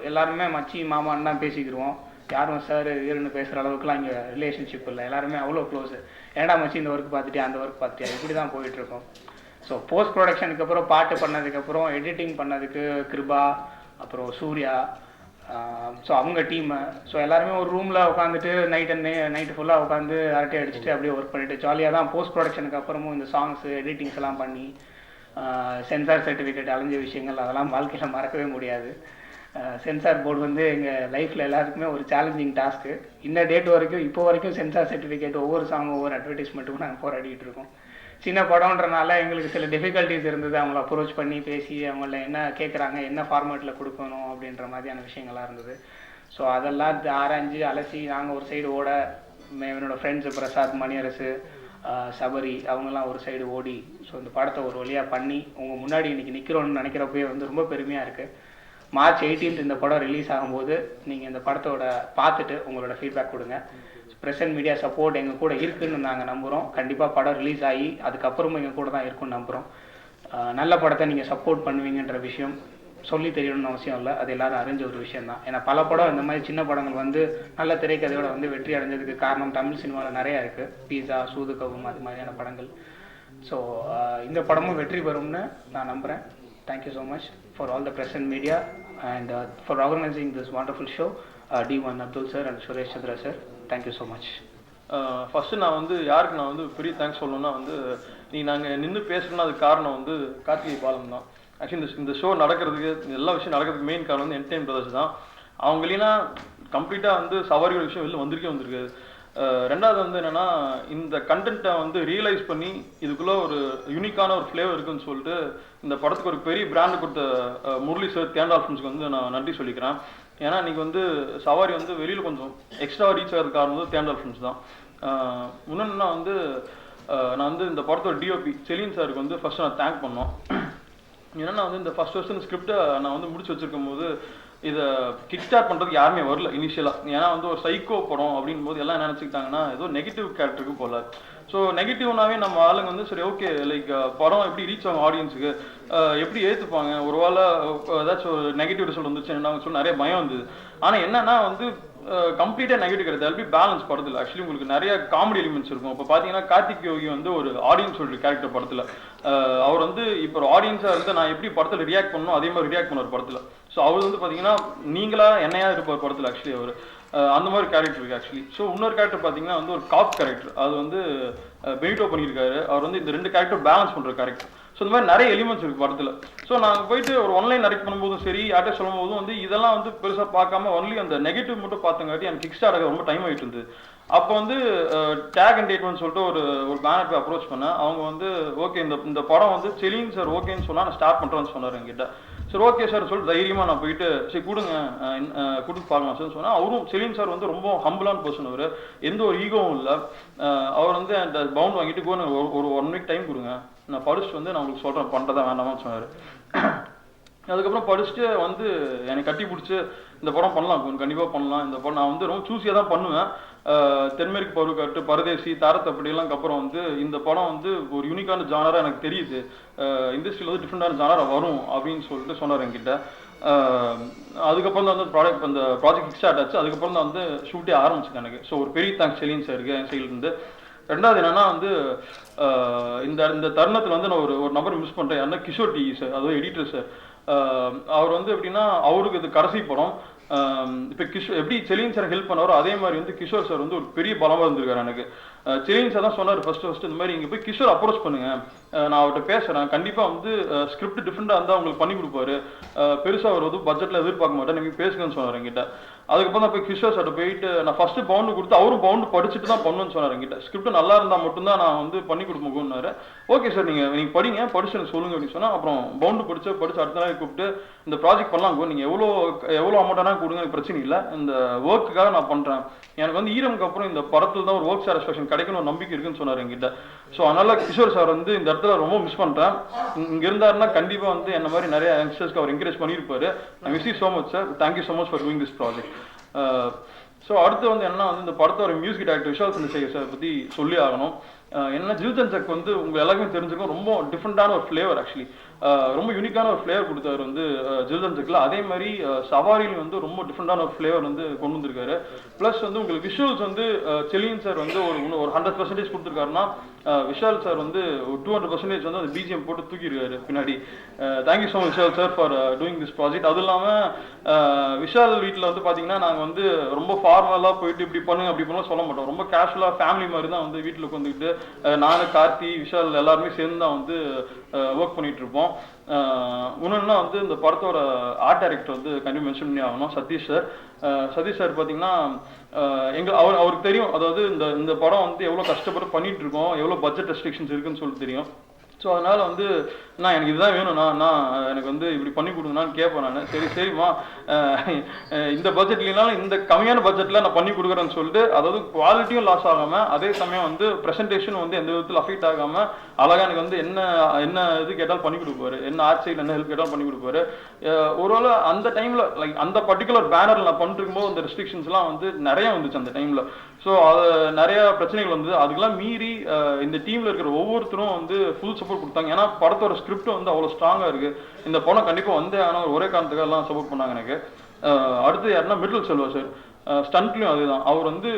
எல்லாருமே மச்சி மாமான்னு தான் பேசிக்கிடுவோம். யாரும் சார் ஈருன்னு பேசுகிற அளவுக்குலாம் இங்கே ரிலேஷன்ஷிப் இல்லை. எல்லாருமே அவ்வளோ க்ளோஸு. ஏன்டா மச்சி இந்த ஒர்க் பார்த்துட்டியா, அந்த ஒர்க் பார்த்துட்டியா, இப்படி தான் போயிட்டுருக்கோம். ஸோ போஸ்ட் ப்ரொடக்ஷனுக்கு அப்புறம் பாட்டு பண்ணதுக்கப்புறம் எடிட்டிங் பண்ணதுக்கு கிருபா, அப்புறம் சூர்யா, ஸோ அவங்க டீமு. ஸோ எல்லாருமே ஒரு ரூமில் உட்காந்துட்டு நைட்டு ஃபுல்லாக உட்காந்து அரட்டை அடிச்சுட்டு அப்படியே ஒர்க் பண்ணிவிட்டு ஜாலியாக தான் போஸ்ட் ப்ரொடக்ஷனுக்கு அப்புறமும் இந்த சாங்ஸு எடிட்டிங்ஸ் எல்லாம் பண்ணி சென்சார் சர்டிஃபிகேட் அலைஞ்ச விஷயங்கள் அதெல்லாம் வாழ்க்கையில் மறக்கவே முடியாது. சென்சார் போர்டு வந்து எங்கள் லைஃப்பில் எல்லாருக்குமே ஒரு சேலஞ்சிங் டாஸ்க்கு. இந்த டேட் வரைக்கும் இப்போ வரைக்கும் சென்சார் சர்டிஃபிகேட் ஒவ்வொரு சாங்கும் ஒவ்வொரு அட்வர்டைஸ்மெண்ட்டுக்கும் நாங்கள் போராடிட்டு இருக்கோம். சின்ன படம்ன்றனால எங்களுக்கு சில டிஃபிகல்ட்டிஸ் இருந்தது. அவங்கள அப்ரோச் பண்ணி பேசி அவங்கள என்ன கேட்குறாங்க, என்ன ஃபார்மேட்டில் கொடுக்கணும் அப்படின்ற மாதிரியான விஷயங்கள்லாம் இருந்தது. ஸோ அதெல்லாம் ஆராய்ஞ்சு அலசி நாங்கள் ஒரு சைடு ஓட, என்னோடய ஃப்ரெண்ட்ஸு பிரசாத், மணியரசு, சபரி அவங்கெல்லாம் ஒரு சைடு ஓடி ஸோ இந்த படத்தை ஒரு வழியாக பண்ணி உங்கள் முன்னாடி இன்றைக்கி நிற்கிறோன்னு நினைக்கிறப்பவே வந்து ரொம்ப பெருமையாக இருக்குது. மார்ச் 18 இந்த படம் ரிலீஸ் ஆகும்போது நீங்கள் இந்த படத்தோட பார்த்துட்டு உங்களோட ஃபீட்பேக் கொடுங்க. ப்ரெசன்ட் மீடியா சப்போர்ட் எங்கள் கூட இருக்குதுன்னு நாங்கள் நம்புகிறோம். கண்டிப்பாக படம் ரிலீஸ் ஆகி அதுக்கப்புறமும் எங்கள் கூட தான் இருக்குன்னு நம்புகிறோம். நல்ல படத்தை நீங்கள் சப்போர்ட் பண்ணுவீங்கன்ற விஷயம் சொல்லி தெரியணும்னு அவசியம் இல்லை, அது எல்லாரும் அறிஞ்ச ஒரு விஷயம் தான். ஏன்னா பல படம் இந்த மாதிரி சின்ன படங்கள் வந்து நல்ல திரைக்கதையோட வந்து வெற்றி அடைஞ்சதுக்கு காரணம் தமிழ் சினிமாவில் நிறையா இருக்குது. பீஸா, சூதுகவும் அது மாதிரியான படங்கள். ஸோ இந்த படமும் வெற்றி பெறும்னு நான் நம்புகிறேன். Thank you so much for all the present media and for organising this wonderful show. D1 Abdul sir and Suresh Chandra sir, thank you so much. First நான் வந்து யாருக்கு நான் வந்து பெரிய தேங்க்ஸ் சொல்லணும்னா வந்து நாங்கள் நின்று பேசுகிறோன்னா அதுக்கு காரணம் வந்து கார்த்திகை பாலம் தான். ஆக்சுவலி இந்த ஷோ நடக்கிறதுக்கு எல்லா விஷயம் நடக்கிறதுக்கு மெயின் காரணம் வந்து என்டர்டைன் பிரதர்ஸ் தான். அவங்க இல்லைன்னா கம்ப்ளீட்டாக வந்து சவாரியோட விஷயம் வெளில வந்திருக்காது. ரெண்டாவது வந்து என்னென்னா இந்த கண்டென்ட்டை வந்து ரியலைஸ் பண்ணி இதுக்குள்ளே ஒரு யூனிக்கான ஒரு ஃப்ளேவர் இருக்குன்னு சொல்லிட்டு இந்த படத்துக்கு ஒரு பெரிய பிராண்டு கொடுத்த முரளி சார், தேனாண்டால் ஃபிலிம்ஸ்க்கு வந்து நான் நன்றி சொல்லிக்கிறேன். ஏன்னா இன்றைக்கி வந்து சவாரி வந்து வெளியில் கொஞ்சம் எக்ஸ்ட்ரா ரீச் ஆகிறது காரணம் வந்து தேனாண்டால் ஃபிலிம்ஸ் தான். இன்னொன்னா வந்து நான் வந்து இந்த படத்தோட டிஓபி செலின் சாருக்கு வந்து ஃபஸ்ட்டு நான் தேங்க் பண்ணோம். ஏன்னா வந்து இந்த ஃபர்ஸ்ட் வருஷன் ஸ்கிரிப்டை நான் வந்து முடிச்சு வச்சிருக்கும் போது இதை கிக் ஸ்டார்ட் பண்ணுறதுக்கு யாருமே வரல இனிஷியலாக. ஏன்னா வந்து ஒரு சைக்கோ படம் அப்படின் போது எல்லாம் நினச்சிக்கிட்டாங்கன்னா ஏதோ நெகட்டிவ் கேரக்டருக்கு போகல. ஸோ நெகட்டிவ்னாவே நம்ம ஆளுங்க வந்து சரி ஓகே லைக் படம் எப்படி ரீச் ஆகும் ஆடியன்ஸுக்கு, எப்படி ஏற்றுப்பாங்க, ஒரு வேளை ஏதாச்சும் ஒரு நெகட்டிவ் ரிசல்ட் வந்துச்சு என்ன சொல்லி நிறைய பயம் வந்தது. ஆனால் என்னன்னா வந்து கம்ப்ளீட்டாக நெகட்டிவ் கிடையாது. அது பேலன்ஸ் படத்தில் ஆக்சுவலி உங்களுக்கு நிறைய காமெடி எலிமெண்ட்ஸ் இருக்கும். இப்போ பார்த்தீங்கன்னா கார்த்திக் யோகி வந்து ஒரு ஆடியன்ஸ் ஒரு கேரக்டர் படத்தில். அவர் வந்து இப்போ ஒரு ஆடியன்ஸாக இருந்து நான் எப்படி படத்தில் ரியாக்ட் பண்ணணும் அதே மாதிரி ரியாக்ட் பண்ணுவார் படத்தில். ஸோ அவர் வந்து பார்த்தீங்கன்னா நீங்களா என்னையா இருப்பார் படத்தில் ஆக்சுவலி அவர் அந்த மாதிரி கேரக்டர் இருக்குது ஆக்சுவலி. ஸோ இன்னொரு கேரக்டர் பார்த்தீங்கன்னா வந்து ஒரு காப் கேரக்டர், அது வந்து பெனிட்டோ பண்ணியிருக்காரு. அவர் வந்து இந்த ரெண்டு கேரக்டர் பேலன்ஸ் பண்ணுற கேரக்டர். ஸோ இந்த மாதிரி நிறைய எலிமெண்ட்ஸ் இருக்குது படத்தில். ஸோ நாங்கள் போயிட்டு ஒரு ஒன்லைன் நரெக்ட் பண்ணும்போதும் சரி யார்கிட்ட சொல்லும் போதும் வந்து இதெல்லாம் வந்து பெருசாக பார்க்காம ஒன்லி அந்த நெகட்டிவ் மட்டும் பார்த்தங்காட்டி எனக்கு கிக் ஸ்டார்ட் ஆக ரொம்ப டைம் ஆகிட்டு இருந்தது. அப்போ வந்து டேக் அண்ட் டேட்னு சொல்லிட்டு ஒரு பேனர் போய் அப்ரோச் பண்ணேன். அவங்க வந்து ஓகே இந்த படம் வந்து செலின் சார் ஓகேன்னு சொன்னால் நான் ஸ்டார்ட் பண்ணுறேன்னு சொன்னார் என்கிட்ட. சரி ஓகே சார் சொல்லிட்டு தைரியமாக நான் போயிட்டு சரி கொடுங்க கொடுத்து பார்க்கலாம் சார்னு சொன்னால் அவரும் செலின் சார் வந்து ரொம்ப ஹம்பிளான பர்சன். அவர் எந்த ஒரு ஈகோவும் இல்லை. அவர் வந்து அந்த பவுண்ட் வாங்கிட்டு ஒரு 1 வீக் டைம் கொடுங்க, நான் படிச்சுட்டு வந்து நான் உங்களுக்கு சொல்கிறேன் பண்ணுறதா வேண்டாமான்னு சொன்னார். அதுக்கப்புறம் படிச்சுட்டு வந்து எனக்கு கட்டி பிடிச்சி இந்த படம் பண்ணலாம் கண்டிப்பாக பண்ணலாம். இந்த படம் நான் வந்து ரொம்ப சூஸியாக தான் பண்ணுவேன். தென்மேற்கு பருவக்காட்டு, பரதேசி, தாரத்தப்படியெல்லாம் அப்புறம் வந்து இந்த படம் வந்து ஒரு யூனிக்கான ஜானராக எனக்கு தெரியுது, இண்டஸ்ட்ரியில் வந்து டிஃப்ரெண்டான ஜானராக வரும் அப்படின்னு சொல்லிட்டு சொன்னார் என்கிட்ட. அதுக்கப்புறம் தான் வந்து அந்த ப்ராஜெக்ட் ஸ்டார்ட் ஆச்சு. அதுக்கப்புறம் தான் வந்து ஷூட்டே ஆரம்பிச்சுது எனக்கு. ஸோ ஒரு பெரிய தேங்க்ஸ் செலின் சாருக்கு என் சைட்லேருந்து. ரெண்டாவது என்னன்னா வந்து இந்த தருணத்தில் வந்து நான் ஒரு நம்பர் மிஸ் பண்ணுறேன். யாருன்னா கிஷோர் டி சார், அதுவும் எடிட்டர் சார். அவர் வந்து எப்படின்னா அவருக்கு இது கடைசி படம். இப்போ எப்படி செலின் சார் ஹெல்ப் பண்ணாரோ அதே மாதிரி வந்து கிஷோர் சார் வந்து ஒரு பெரிய பலமாக இருந்திருக்காரு எனக்கு. செலின் சார் தான் சொன்னார் ஃபர்ஸ்ட் இந்த மாதிரி இங்கே போய் கிஷோர் அப்ரோச் பண்ணுங்க, நான் அவர்கிட்ட பேசுகிறேன், கண்டிப்பாக வந்து ஸ்கிரிப்ட் டிஃப்ரெண்ட்டாக இருந்தால் உங்களுக்கு பண்ணி கொடுப்பாரு, பெருசாக அவர் வந்து பட்ஜெட்டில் எதிர்பார்க்க மாட்டேன், நீங்கள் பேசுங்கன்னு சொன்னார் என்கிட்ட. அதுக்கப்புறம் தான் போய் கிஷோர் சார்ட்ட போயிட்டு நான் ஃபர்ஸ்ட் பவுண்டு கொடுத்து அவரும் பவுண்டு படிச்சுட்டு தான் பண்ணுன்னு சொன்னார் என்கிட்ட. ஸ்கிரிப்ட் நல்லா இருந்தால் மட்டும்தான் நான் வந்து பண்ணி கொடுப்போம்னாரு. ஓகே சார் நீங்கள் படிங்க, படிச்சு எனக்கு சொல்லுங்க அப்படின்னு சொன்னால் அப்புறம் பவுண்டு படிச்சு அடுத்த நாள் கூப்பிட்டு இந்த ப்ராஜெக்ட் பண்ணலாம், நீங்கள் எவ்வளோ அமௌண்ட்டானா கொடுங்க, எனக்கு பிரச்சனை இல்லை, இந்த ஒர்க்குக்காக நான் பண்ணுறேன், எனக்கு வந்து ஈரமுக்கு அப்புறம் இந்த படத்தில் தான் ஒரு ஒர்க் சாட்டிஸ்ஃபேக்ஷன் கிடைக்கணும் ஒரு நம்பிக்கை இருக்குன்னு சொன்னார் என்கிட்ட. ஸோ அதனால கிஷோர் சார் வந்து இந்த இடத்துல ரொம்ப மிஸ் பண்ணுறேன். இங்கே இருந்தாருன்னா கண்டிப்பாக வந்து என்ன மாதிரி நிறைய யங்ஸ்டர்ஸ்க்கு அவர் என்கரேஜ் பண்ணியிருப்பாரு. I miss you so much sir, thank you so much for doing this project. So அடுத்து வந்து என்ன வந்து இந்த படத்தோட music director Vishal Chandrasekhar sir பற்றி சொல்லி ஆகணும். என்ன ஜில்ஜன் சக் வந்து உங்கள் எல்லாருக்குமே தெரிஞ்சிருக்கும், ரொம்ப டிஃப்ரெண்ட்டான ஒரு ஃப்ளேவர், ஆக்சுவலி ரொம்ப யூனிக்கான ஒரு ஃப்ளேவர் கொடுத்தாரு வந்து ஜில்ஜன் சக்கில். அதே மாதிரி சவாரியில் வந்து ரொம்ப டிஃப்ரெண்ட்டான ஒரு ஃப்ளேவர் வந்து கொண்டு வந்திருக்காரு. ப்ளஸ் வந்து உங்களுக்கு விஷுவல்ஸ் வந்து செலின் சார் வந்து ஒரு 100% கொடுத்துருக்காருன்னா, விஷால் சார் வந்து ஒரு 200% வந்து அந்த பிஜிஎம் போட்டு தூக்கியிருக்காரு பின்னாடி. Thank you so much Vishal sir for doing this project. அதுவும் இல்லாமல் விஷால் வீட்டில் வந்து பார்த்தீங்கன்னா நாங்கள் வந்து ரொம்ப ஃபார்மலாக போயிட்டு இப்படி பண்ணுங்க அப்படி பண்ணலாம் சொல்ல மாட்டோம், ரொம்ப கேஷுவலாக ஃபேமிலி மாதிரி தான் வந்து வீட்டில் உட்காந்துக்கிட்டு நானும் கார்த்தி விஷால் எல்லாருமே சேர்ந்து தான் வந்து ஒர்க் பண்ணிட்டு இருப்போம். இன்னொன்னா வந்து இந்த படத்தோட ஆர்ட் டைரக்டர் வந்து கண்டிப்பாக மென்ஷன் பண்ணி ஆகணும், சதீஷ் சார். சதீஷ் சார் பார்த்தீங்கன்னா அவருக்கு தெரியும், அதாவது இந்த படம் வந்து எவ்வளோ கஷ்டப்பட்டு பண்ணிட்டு இருக்கோம், எவ்வளோ பட்ஜெட் ரெஸ்ட்ரிக்ஷன்ஸ் இருக்குன்னு சொல்லிட்டு தெரியும். ஸோ அதனால் வந்து நான் எனக்கு இதுதான் வேணும்ண்ணா, நான் எனக்கு வந்து இப்படி பண்ணி கொடுங்கண்ணான்னு கேட்பேன் நான். சரிம்மா இந்த பட்ஜெட்லாம் இந்த கம்மியான பட்ஜெட்டில் நான் பண்ணி கொடுக்குறேன்னு சொல்லிட்டு, அதாவது குவாலிட்டியும் லாஸ் ஆகாமல் அதே சமயம் வந்து ப்ரெசன்டேஷன் வந்து எந்த விதத்தில் அஃபெக்ட் ஆகாமல் அழகாக எனக்கு வந்து என்ன இது கேட்டாலும் பண்ணி கொடுப்பாரு, என்ன ஆர்ட் சைடில் என்ன ஹெல்ப் கேட்டாலும் பண்ணி கொடுப்பாரு. ஒருவேளை அந்த டைமில் லைக் அந்த பர்டிகுலர் பேனரில் நான் பண்ணிருக்கும்போது அந்த ரெஸ்ட்ரிக்ஷன்ஸ்லாம் வந்து நிறைய வந்துச்சு அந்த டைமில். ஸோ அது நிறைய பிரச்சனைகள் வந்து அதுக்கெல்லாம் மீறி இந்த டீமில் இருக்கிற ஒவ்வொருத்தரும் வந்து ஃபுல் சப்போர்ட் கொடுத்தாங்க. ஏன்னா படத்தோட ஸ்கிரிப்ட் வந்து அவ்வளோ ஸ்ட்ராங்காக இருக்குது, இந்த படம் கண்டிப்பாக வந்து ஆனால் ஒரே காரணத்துக்காக எல்லாம் சப்போர்ட் பண்ணாங்க எனக்கு. அடுத்து யாருன்னா மிர்துல் செல்வா சார், ஸ்டண்ட்லையும் அதுதான், அவர் வந்து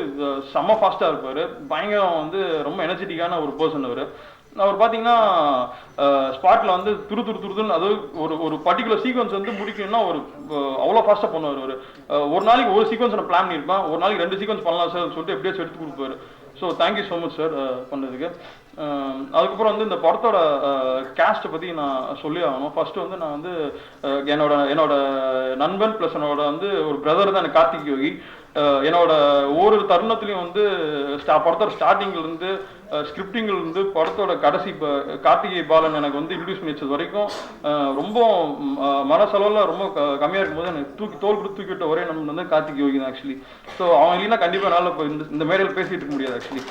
செம்ம ஃபாஸ்ட்டாக இருப்பார், பயங்கரம் வந்து ரொம்ப எனர்ஜெட்டிக்கான ஒரு பர்சன் அவர். அவர் பார்த்தீங்கன்னா ஸ்பாட்டில் வந்து துருதுன்னு அதாவது ஒரு பர்டிகுலர் சீக்வன்ஸ் வந்து முடிக்கணும்னா அவ்வளோ ஃபாஸ்ட்டாக பண்ணுவார். ஒரு நாளைக்கு ஒரு சீக்வன்ஸ் நான் பிளான் பண்ணியிருப்பேன், ஒரு நாளைக்கு 2 சீக்வன்ஸ் பண்ணலாம் சார் சொல்லிட்டு எப்படியாச்சும் எடுத்து கொடுப்பாரு. So thank you so much sir பண்ணுறதுக்கு. அதுக்கப்புறம் வந்து இந்த படத்தோட கேஸ்ட்டை பற்றி நான் சொல்லி ஆகணும். ஃபர்ஸ்ட் வந்து நான் வந்து என்னோட நண்பன் ப்ளஸ் என்னோட வந்து ஒரு பிரதர் தான் எனக்கு கார்த்திக் யோகி. என்னோட ஒவ்வொரு தருணத்துலையும் வந்து படத்தோட ஸ்டார்டிங்லேருந்து ஸ்கிரிப்டிங்லேருந்து படத்தோட கடைசி கார்த்திகை பாலன் எனக்கு வந்து இன்ட்ரடியூஸ் பண்ணி வச்சது வரைக்கும் ரொம்ப மனசளவில் ரொம்ப கம்மியாக இருக்கும்போது எனக்கு தோல் கொடுத்து தூக்கிவிட்ட ஒரே நண்பன் வந்து கார்த்திக் யோகி தான் ஆக்சுவலி. ஸோ அவன் இல்லைன்னா கண்டிப்பாக என்னால் இப்போ இந்த மேடையில் பேசிகிட்டு இருக்க முடியாது ஆக்சுவலி.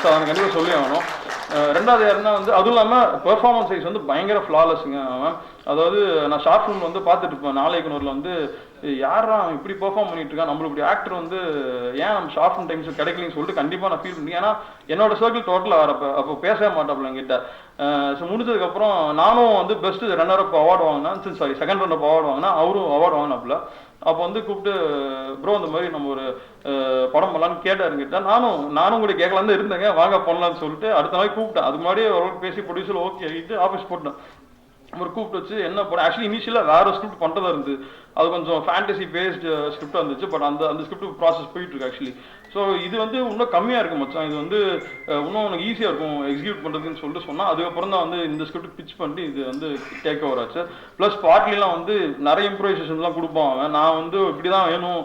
ஸோ அவன் கண்டிப்பாக சொல்லி ஆகணும். ரெண்டாவது யாருன்னா வந்து அதுவும் இல்லாமல் பெர்ஃபார்மன்ஸ் வைஸ் வந்து பயங்கர ஃப்ளாலஸுங்க அவன். அதாவது நான் ஷார்ட் ஃபிலிம் வந்து பார்த்துட்டு இருப்பேன், நாளைக்குனூரில் வந்து யாரா இப்படி பெர்ஃபார்ம் பண்ணிட்டு இருக்கான், நம்மளுக்கு இப்படி ஆக்டர் வந்து ஏன் நம்ம ஷார்ட் ஃபிலிம் டைம்ஸ் கிடைக்கலன்னு சொல்லிட்டு கண்டிப்பாக நான் ஃபீல் பண்ணி. ஏன்னா என்னோட சர்க்கிள் டோட்டலாக வரப்போ அப்போ பேசவே மாட்டாப்புல என்கிட்ட. ஸோ முடிஞ்சதுக்கப்புறம் நானும் வந்து பெஸ்ட்டு ரன்னர்-அப் அவார்டு வாங்கினேன், சாரி செகண்ட் ரன்னர்-அப் அவார்டு வாங்கினா, அவரும் அவார்டு வாங்கினாப்புல. அப்போ வந்து கூப்பிட்டு ப்ரோ இந்த மாதிரி நம்ம ஒரு படம் பண்ணலான்னு கேட்டாருங்கிட்ட, நானும் கூட கேட்கலாம் தான் இருந்தேங்க, வாங்க பண்ணலான்னு சொல்லிட்டு அடுத்த நாளைக்கு கூப்பிட்டேன். அதுக்கு முன்னாடியே ஓரளவுக்கு பேசி ப்ரொடியூசர் ஓகே ஆகிட்டு ஆஃபீஸ் போட்டேன். ஒரு கூப்பிட்டு வச்சு என்ன படம், ஆக்சுவலி இனிஷியலாக வேறு ஸ்கிரிப்ட் பண்ணுறதா இருந்தது, அது கொஞ்சம் ஃபேண்டசி பேஸ்டு ஸ்கிரிப்டாக இருந்துச்சு. பட் அந்த ஸ்கிரிப்ட் ப்ராசஸ் போயிட்டு இருக்கு ஆக்சுவலி. ஸோ இது வந்து இன்னும் கம்மியாக இருக்கும் மச்சான், இது வந்து இன்னும் உனக்கு ஈஸியாக இருக்கும் எக்ஸிக்யூட் பண்ணுறதுன்னு சொல்லிட்டு சொன்னால், அதுக்கப்புறம் தான் வந்து இந்த ஸ்கிரிப்ட் பிச் பண்ணிட்டு இது வந்து டேக் ஓவர் ஆச்சு. ப்ளஸ் பார்ட்லாம் வந்து நிறைய இம்ப்ரோவைசேஷன்லாம் கொடுப்பான் அவன். நான் வந்து இப்படி தான் வேணும்,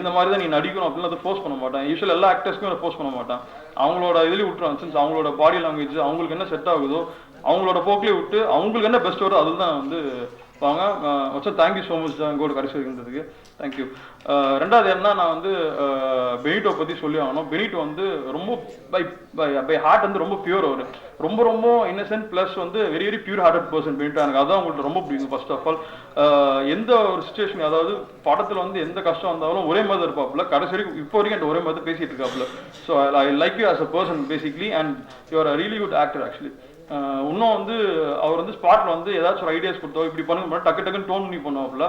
இந்த மாதிரி தான் நீ நடிக்கணும் அப்படின்னு அதை ஃபோர்ஸ் பண்ண மாட்டேன். யூஸ்வல் எல்லா ஆக்டர்ஸ்க்குமே அதை ஃபோர்ஸ் பண்ண மாட்டேன், அவங்களோட இதுலேயே விட்டுருவாங்க. சின்ஸ் அவங்களோட பாடி லாங்குவேஜ் அவங்களுக்கு என்ன செட் ஆகுதோ அவங்களோட போக்கிலே விட்டு அவங்களுக்கு என்ன பெஸ்ட் வருதோ அதுதான் வந்து வாங்க வச்சா. தேங்க்யூ ஸோ மச் எங்கூட கடைசி இருந்ததுக்கு தேங்க்யூ. ரெண்டாவது என்ன, நான் வந்து பெனிட்டோ பற்றி சொல்லி ஆகணும். பெனிட்டோ வந்து ரொம்ப பை ஹார்ட் வந்து ரொம்ப பியூர், அவர் ரொம்ப இன்னசென்ட் ப்ளஸ் வந்து very very pure hearted person Benito. எனக்கு அதான் உங்களுக்கு ரொம்ப பிடிக்கும். ஃபர்ஸ்ட் ஆஃப் ஆல் எந்த ஒரு சுச்சுவேஷன், அதாவது படத்தில் வந்து எந்த கஷ்டம் வந்தாலும் ஒரே மாதிரி இருப்பாப்புல, கடைசி வரைக்கும் இப்போ வரைக்கும் என்கிட்ட ஒரே மாதிரி பேசிகிட்டு இருக்காப்புல. So I like you as a person basically, and you are a really good actor actually. இன்னும் வந்து அவர் வந்து ஸ்பாட்டில் வந்து ஏதாச்சும் ஒரு ஐடியாஸ் கொடுத்தோம் இப்படி பண்ணுங்க டக்குன்னு டோன் பண்ணி பண்ணுவாப்புல.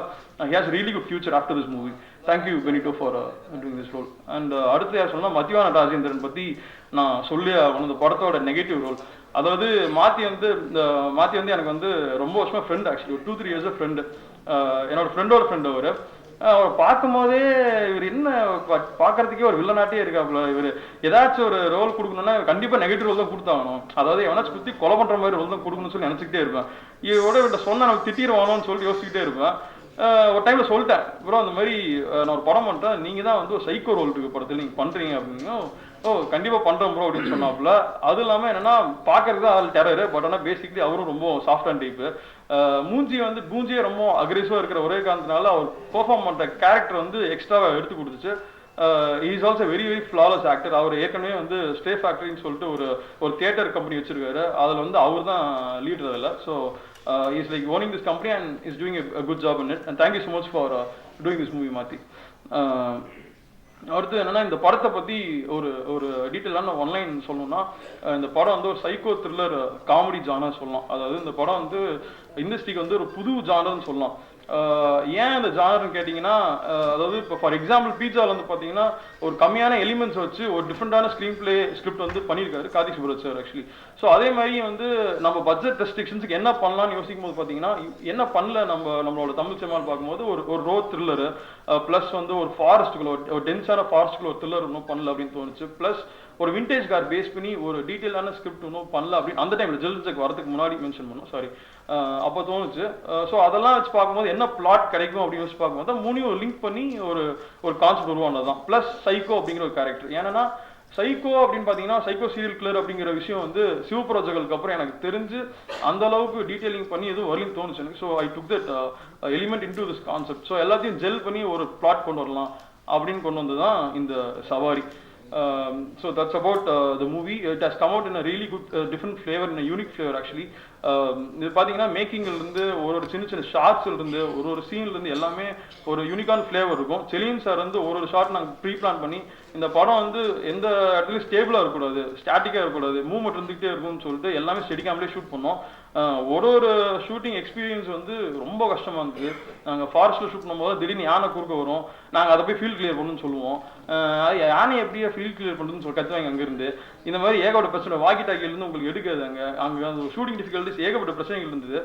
He has really good future after this movie. Thank you Benito for doing this role. And அடுத்து யார் சொன்னால் மத்தியான ராஜேந்திரன் பற்றி நான் சொல்லி ஆகணும். இந்த படத்தோட நெகட்டிவ் ரோல், அதாவது மாத்தி வந்து எனக்கு வந்து ரொம்ப வருஷமாக ஃப்ரெண்ட் ஆக்சுவலி, ஒரு 2-3 இயர்ஸாக ஃப்ரெண்டு. என்னோட ஃப்ரெண்டோட ஃப்ரெண்டு அவர். அவரை பார்க்கும்போதே இவர் என்ன பார்க்கறதுக்கே ஒரு வில்லனாட்டே இருக்காப்புல. இவர் ஏதாச்சும் ஒரு ரோல் கொடுக்கணும்னா கண்டிப்பா நெகட்டிவ் ரோல் தான் கொடுத்தாகணும். அதாவது எவனாச்சும் குத்தி கொலை பண்ற மாதிரி ரோல் தான் கொடுக்கணும்னு சொல்லி நினைச்சுக்கிட்டே இருப்பேன். இவரோட சொன்னா நம்ம திட்டிடுவானோன்னு சொல்லி யோசிச்சுக்கிட்டே இருப்பேன். ஒரு டைம்ல சொல்லிட்டேன், ப்ரோ அந்த மாதிரி நான் ஒரு படம் பண்றேன், நீங்க தான் வந்து ஒரு சைக்கோ ரோல் இருக்கு படத்தில் நீங்க பண்றீங்க அப்படின்னு. ஓ கண்டிப்பா பண்றோம் ப்ரோ அப்படின்னு சொன்னாப்புல. அது இல்லாம என்னன்னா பாக்குறது ஆள் டெரரு, பட் ஆனா பேசிக்கலி அவரும் ரொம்ப சாஃப்ட் அண்ட் டைப்பு. மூஞ்சியே ரொம்ப அக்ரெசிவா இருக்கிற ஒரே காரணத்தினால அவர் பெர்ஃபார்ம் பண்ற கேரக்டர் வந்து எக்ஸ்ட்ராவா எடுத்து கொடுத்துச்சு. Is also very very flawless actor. அவர் ஏற்கனவே வந்து ஸ்டே ஃபேக்டரின்னு சொல்லிட்டு ஒரு தியேட்டர் கம்பெனி வச்சிருக்காரு. அதுல வந்து அவர் தான் லீடர் அதில். So is like owning this company and is doing a good job in it, and thank you so much for doing this movie மாத்தி. அடுத்து என்னன்னா இந்த படத்தை பத்தி ஒரு டீட்டெயிலான ஒன்லைன் சொல்லணும்னா, இந்த படம் வந்து ஒரு சைக்கோ த்ரில்லர் காமெடி ஜானர் சொல்லலாம். அதாவது இந்த படம் வந்து இண்டஸ்ட்ரிக்கு வந்து ஒரு புது ஜானர்னு சொல்லலாம். ஏன் இந்த ஜானர்னு கேட்டிங்கன்னா, அதாவது இப்போ ஃபார் எக்ஸாம்பிள் பீட்சாவில் வந்து பார்த்தீங்கன்னா ஒரு கம்மியான எலிமெண்ட்ஸ் வச்சு ஒரு டிஃப்ரெண்டான ஸ்கிரிப்ட் வந்து பண்ணியிருக்காரு Karthik Subbaraj sir actually. So அதே மாதிரி வந்து நம்ம பட்ஜெட் ரெஸ்ட்ரிக்ஷன்ஸுக்கு என்ன பண்ணலாம்னு யோசிக்கும் போது பார்த்தீங்கன்னா, என்ன பண்ணல நம்மளோட தமிழ் சினிமாவில் பார்க்கும்போது ஒரு ரோட் த்ரில்லரு ப்ளஸ் வந்து ஒரு ஃபாரஸ்ட்டுக்குள்ள ஒரு டென்ஸான ஃபாரஸ்ட்டுக்குள்ள ஒரு த்ரில்லர் ஒன்றும் பண்ணல அப்படின்னு தோணுச்சு. ப்ளஸ் ஒரு விண்டேஜ் கார் பேஸ் பண்ணி ஒரு டீட்டெயிலான ஸ்கிரிப்ட் ஒன்றும் பண்ணல அப்படின்னு அந்த டைமில் ஜெல்ஜெக் வரதுக்கு முன்னாடி மென்ஷன் பண்ணோம், சாரி அப்போ தோணுச்சு. ஸோ அதெல்லாம் வச்சு பார்க்கும்போது என்ன பிளாட் கிடைக்கும் அப்படின்னு வச்சு பார்க்கும்போது மூணையும் லிங்க் பண்ணி ஒரு கான்செப்ட் உருவானது தான். ப்ளஸ் சைக்கோ அப்படிங்கிற ஒரு கேரக்டர். ஏன்னா சைக்கோ அப்படின்னு பார்த்தீங்கன்னா சைக்கோ சீரியல் கில்லர் அப்படிங்கிற விஷயம் வந்து சிவபுரோஜகளுக்கு அப்புறம் எனக்கு தெரிஞ்சு அந்த அளவுக்கு டீட்டெயிலிங் பண்ணி எதுவும் வரலன்னு தோணுச்சு எனக்கு. So I took that element in to this concept. So எல்லாத்தையும் ஜெல் பண்ணி ஒரு பிளாட் கொண்டு வரலாம் அப்படின்னு கொண்டு வந்து தான் இந்த சவாரி. So that's about the movie. It has come out in a really good different flavor, in a unique flavor actually. இது பார்த்தீங்கன்னா மேக்கிங்ல இருந்து ஒரு சின்ன ஷார்ட்ஸ்ல இருந்து ஒரு சீன்ல இருந்து எல்லாமே ஒரு யூனிக்கான ஃபிளேவர் இருக்கும். செலின் சார் வந்து ஒரு ஷார்ட் நாங்கள் ப்ரீ பிளான் பண்ணி இந்த படம் வந்து எந்த இடத்துலையும் ஸ்டேபிளாக இருக்கக்கூடாது, ஸ்டாட்டிக்காக இருக்கக்கூடாது, மூவ்மெண்ட் இருந்துகிட்டே இருக்கும்னு சொல்லிட்டு எல்லாமே ஸ்டெடிக்காமலே ஷூட் பண்ணோம். ஒரு ஷூட்டிங் எக்ஸ்பீரியன்ஸ் வந்து ரொம்ப கஷ்டமாக இருந்தது. நாங்கள் ஃபாரஸ்ட்டில் ஷூட் பண்ணும்போது திடீர்னு யானை குறுக்க வரும், நாங்கள் அதை போய் ஃபீல்ட் கிளியர் பண்ணணும்னு சொல்லுவோம். யானை எப்படியா ஃபீல்ட் கிளியர் பண்ணுறதுன்னு சொல்லி கற்றுவாங்க அங்கேருந்து. இந்த மாதிரி ஏகப்பட்ட பிரச்சனை, வாக்கி டாக்கிலேருந்து உங்களுக்கு எடுக்காது. அங்கே அந்த ஷூட்டிங் டிஃபிகல்ட்டிஸ் ஏகப்பட்ட பிரச்சனைகள் இருந்தது.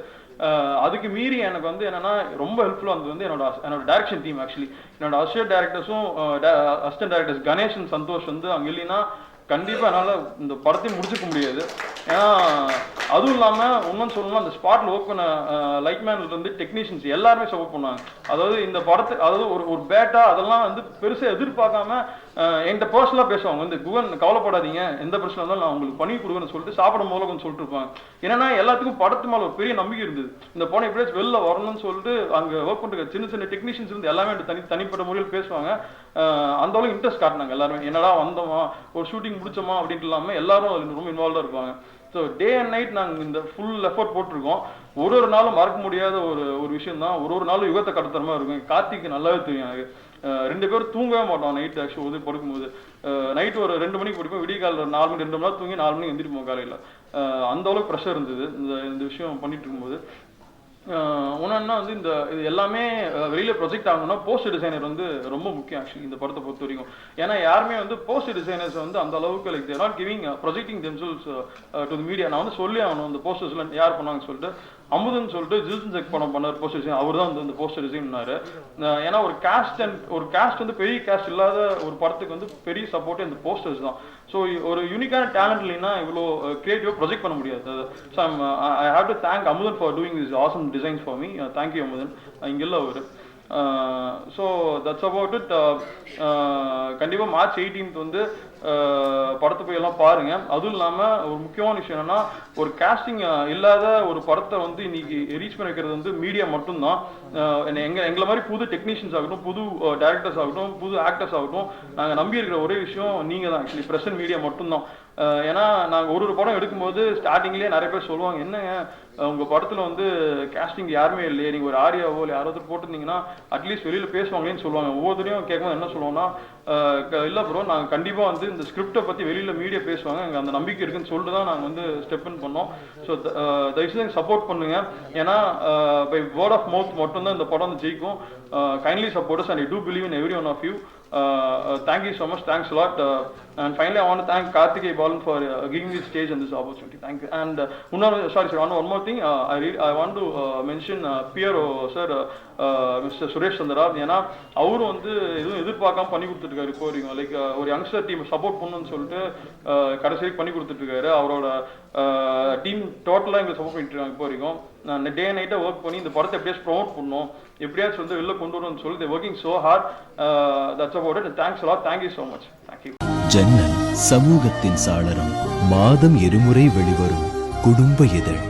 அதுக்கு மீறி எனக்கு வந்து என்னன்னா ரொம்ப ஹெல்ப்ஃபுல்லாக இருந்தது வந்து என்னோட டைரக்ஷன் டீம். ஆக்சுவலி என்னோட அசிஸ்டன்ட் டைரக்டர்ஸும் அசிஸ்டன்ட் டைரக்டர்ஸ் கணேஷன் சந்தோஷ் வந்து அங்கே இல்லைன்னா கண்டிப்பாக என்னால் இந்த படத்தையும் முடிச்சுக்க முடியாது. ஏன்னா அதுவும் இல்லாமல் உண்மைன்னு சொல்லணும்னா அந்த ஸ்பாட்டில் ஒர்க் பண்ண லைட்மேன்லேருந்து டெக்னீஷியன்ஸ் எல்லாருமே சப்போர்ட் பண்ணாங்க. அதாவது இந்த படத்தை அதாவது ஒரு பேட்டா அதெல்லாம் வந்து பெருசாக எதிர்பார்க்காம என்கிட்ட பர்சனலாக பேசுவாங்க வந்து, குவன் கவலைப்படாதீங்க, எந்த பிரச்சனை இருந்தாலும் நான் உங்களுக்கு பண்ணி கொடுக்குறேன்னு சொல்லிட்டு சாப்பிடும் போல கொஞ்சம் சொல்லிட்டு இருப்பாங்க. ஏன்னா எல்லாத்துக்கும் படத்து மேலே ஒரு பெரிய நம்பிக்கை இருந்தது. இந்த படம் எப்படியாச்சும் வெளில வரணும்னு சொல்லிட்டு அங்கே ஒர்க் பண்ணுற சின்ன டெக்னீஷியன்ஸ் இருந்து எல்லாமே தனிப்பட்ட முறையில் பேசுவாங்க. அந்த அளவுக்கு இன்ட்ரெஸ்ட் காட்டினாங்க எல்லாருமே. என்னடா வந்தோமா ஒரு ஷூட்டிங் முடிச்சோமா அப்படின்ட்டு இல்லாமல் எல்லாரும் அதில் ரொம்ப இன்வால்வாக இருப்பாங்க. ஸோ டே அண்ட் நைட் நாங்கள் இந்த ஃபுல் எஃபர்ட் போட்டிருக்கோம். ஒரு நாளும் மறக்க முடியாத ஒரு விஷயம் தான். ஒரு நாளும் யுகத்தை கடத்துற மாதிரி இருக்கும். கார்த்திக்கு நல்லாவே தெரியும் எனக்கு. 2 பேரும் தூங்கவே மாட்டோம் நைட். ஆக்சுவலி படுக்கும்போது நைட்டு ஒரு 2 மணிக்கு படிப்போம், விடிய காலையில் 4 மணி 2 மணி நேரம் தூங்கி 4 மணிக்கு எந்திரிப்போம் காலையில். அந்த அளவுக்கு ப்ரெஷர் இருந்தது இந்த விஷயம் பண்ணிட்டு இருக்கும்போது. ஒன்னா வந்து இது எல்லாமே வெளியில ப்ரொஜெக்ட் ஆகணும்னா போஸ்ட் டிசைனர் வந்து ரொம்ப முக்கியம் ஆக்சுவலி இந்த படத்தை பொறுத்த வரைக்கும். ஏன்னா யாருமே வந்து போஸ்ட் டிசைனர்ஸ் வந்து அந்த அளவுக்கு like there not giving projecting themselves to the media. நான் வந்து சொல்லி ஆகணும் இந்த போஸ்டர்ஸ்ல யார் பண்ணாங்கன்னு சொல்லிட்டு. அமுதன் சொல்லிட்டு ஜெல்ஜெக் படம் பண்ணார் போஸ்டர் டிசைன், அவர் தான் வந்து இந்த போஸ்டர் டிசைன் பண்ணாரு. ஏன்னா ஒரு காஸ்ட் வந்து பெரிய காஸ்ட் இல்லாத ஒரு படத்துக்கு வந்து பெரிய சப்போர்ட் இந்த போஸ்டர்ஸ் தான். ஸோ ஒரு யூனிக்கான டேலண்ட் இல்லைன்னா இவ்வளோ கிரியேட்டிவாக ப்ரொஜெக்ட் பண்ண முடியாது. So I have to thank Amudhan for doing this awesome designs for me. Thank you Amudhan, இங்கெல்லாம் அவர். So that's about it. கண்டிப்பாக மார்ச் 18th வந்து படத்தை போய் எல்லாம் பாருங்க. அதுவும் இல்லாமல் ஒரு முக்கியமான விஷயம் என்னன்னா, ஒரு காஸ்டிங் இல்லாத ஒரு படத்தை வந்து இன்னைக்கு ரீச் பண்ண வைக்கிறது வந்து மீடியா மட்டும்தான். எங்களை மாதிரி புது டெக்னீஷியன்ஸ் ஆகட்டும், புது டேரக்டர்ஸ் ஆகட்டும், புது ஆக்டர்ஸ் ஆகட்டும், நாங்கள் நம்பி இருக்கிற ஒரே விஷயம் நீங்கள் தான் ஆக்சுவலி, ப்ரெசன்ட் மீடியா மட்டும்தான். ஏன்னா நாங்கள் ஒரு படம் எடுக்கும்போது ஸ்டார்டிங்லேயே நிறைய பேர் சொல்லுவாங்க, என்னங்க உங்கள் படத்தில் வந்து காஸ்டிங் யாருமே இல்லையே, நீங்கள் ஒரு ஆரியாவோ இல்லை யாராவது போட்டிருந்தீங்கன்னா அட்லீஸ்ட் வெளியில் பேசுவாங்களேன்னு சொல்லுவாங்க. ஒவ்வொருத்தரையும் கேட்கும்போது என்ன சொல்லுவோம்னா, இல்லை ப்ரோ நாங்கள் கண்டிப்பாக வந்து இந்த ஸ்கிரிப்டை பற்றி வெளியில் மீடியா பேசுவாங்க, எங்கள் அந்த நம்பிக்கை இருக்குன்னு சொல்லிட்டு தான் நாங்கள் வந்து ஸ்டெப் இன் பண்ணோம். ஸோ தயவுசெய்து சப்போர்ட் பண்ணுங்க. ஏன்னா பை வேர்ட் ஆஃப் மவுத் மட்டும்தான் இந்த படம் வந்து ஜெயிக்கும். Kindly supporters and I do believe in every one of you. thank you so much. Thanks a lot. And finally, I want to thank Karthikeya Balan for giving me stage and this opportunity. Thank you. And one more thing. I want to mention PRO sir, Mr. Suresh Chandra. ஏன்னா அவரும் வந்து எதுவும் எதிர்பார்க்காம பண்ணி கொடுத்துருக்காரு. இப்போ வரைக்கும் like ஒரு யங்ஸ்டர் டீம் சப்போர்ட் பண்ணணும்னு சொல்லிட்டு கடைசி வரைக்கும் பண்ணி கொடுத்துட்ருக்காரு. அவரோட டீம் டோட்டலாக எங்களுக்கு சப்போர்ட் பண்ணிட்டு இருக்காங்க. இப்போ வரைக்கும் நான் டே நைட்டாக ஒர்க் பண்ணி இந்த படத்தை எப்படியாச்சும் ப்ரொமோட் பண்ணணும், எப்படியாச்சும் வந்து வெளில கொண்டு வரணும்னு சொல்லி working so hard. That's about it. Thanks a lot. Thank you so much. Thank you. ஜன்னல் சமூகத்தின் சாளரம். மாதம் இருமுறை வெளிவரும் குடும்ப இதழ்.